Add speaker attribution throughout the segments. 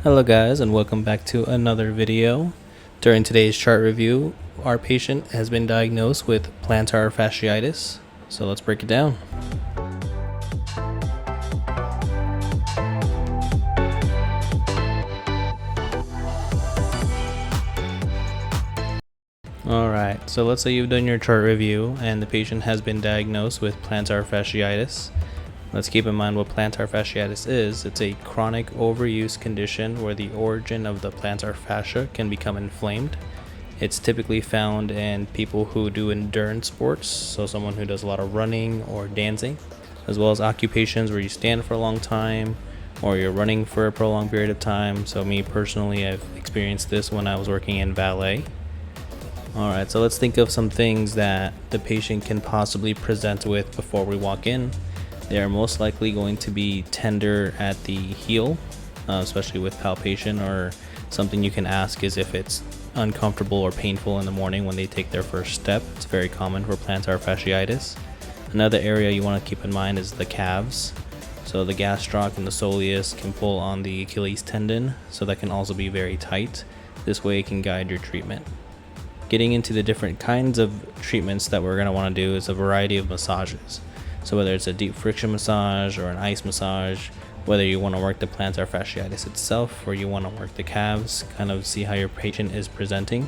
Speaker 1: Hello guys, and welcome back to another video. During today's chart review, our patient has been diagnosed with plantar fasciitis. So let's break it down. Alright, so let's say you've done your chart review and the patient has been diagnosed with plantar fasciitis. Let's keep in mind what plantar fasciitis is. It's a chronic overuse condition where the origin of the plantar fascia can become inflamed. It's typically found in people who do endurance sports, so someone who does a lot of running or dancing, as well as occupations where you stand for a long time or you're running for a prolonged period of time. So me personally, I've experienced this when I was working in valet. Alright, so let's think of some things that the patient can possibly present with before we walk in. They are most likely going to be tender at the heel, especially with palpation, or something you can ask is if it's uncomfortable or painful in the morning when they take their first step. It's very common for plantar fasciitis. Another area you want to keep in mind is the calves. So the gastroc and the soleus can pull on the Achilles tendon, so that can also be very tight. This way it can guide your treatment. Getting into the different kinds of treatments that we're going to want to do is a variety of massages. So whether it's a deep friction massage or an ice massage, whether you want to work the plantar fasciitis itself or you want to work the calves, kind of see how your patient is presenting.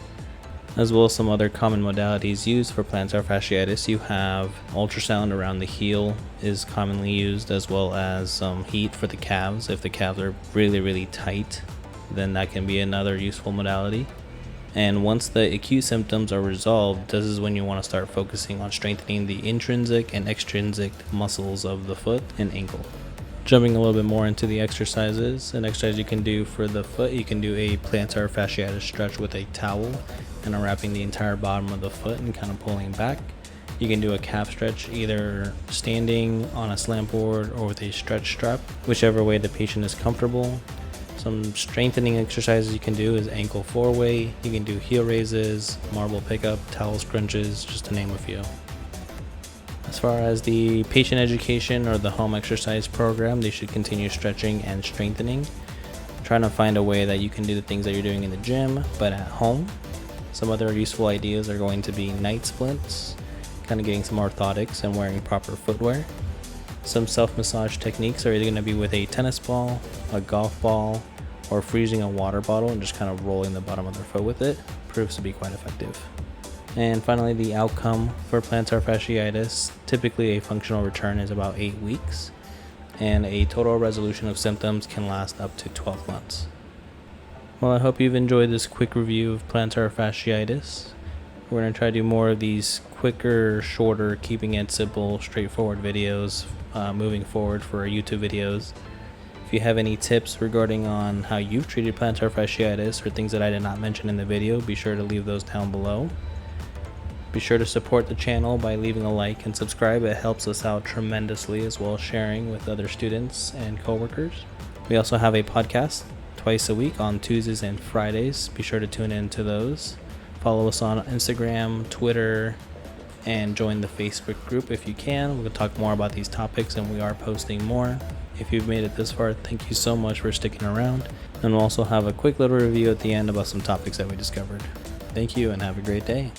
Speaker 1: As well as some other common modalities used for plantar fasciitis, you have ultrasound around the heel is commonly used, as well as some heat for the calves. If the calves are really tight, then that can be another useful modality. And once the acute symptoms are resolved, this is when you want to start focusing on strengthening the intrinsic and extrinsic muscles of the foot and ankle. Jumping a little bit more into the exercises, an exercise you can do for the foot, you can do a plantar fasciitis stretch with a towel and wrapping the entire bottom of the foot and kind of pulling back. You can do a calf stretch either standing on a slant board or with a stretch strap, whichever way the patient is comfortable. Some strengthening exercises you can do is ankle four-way. You can do heel raises, marble pickup, towel scrunches, just to name a few. As far as the patient education or the home exercise program, they should continue stretching and strengthening. Trying to find a way that you can do the things that you're doing in the gym, but at home. Some other useful ideas are going to be night splints, kind of getting some orthotics and wearing proper footwear. Some self-massage techniques are either going to be with a tennis ball, a golf ball, or freezing a water bottle and just kind of rolling the bottom of their foot with it. Proves to be quite effective. And finally, the outcome for plantar fasciitis, typically a functional return is about 8 weeks, and a total resolution of symptoms can last up to 12 months. Well, I hope you've enjoyed this quick review of plantar fasciitis. We're going to try to do more of these quicker, shorter, keeping it simple, straightforward videos moving forward for our YouTube videos. If you have any tips regarding on how you've treated plantar fasciitis or things that I did not mention in the video, be sure to leave those down below. Be sure to support the channel by leaving a like and subscribe. It helps us out tremendously, as well as sharing with other students and coworkers. We also have a podcast twice a week on Tuesdays and Fridays. Be sure to tune in to those. Follow us on Instagram, Twitter, and join the Facebook group if you can. We'll talk more about these topics, and we are posting more. If you've made it this far, thank you so much for sticking around. And we'll also have a quick little review at the end about some topics that we discovered. Thank you and have a great day.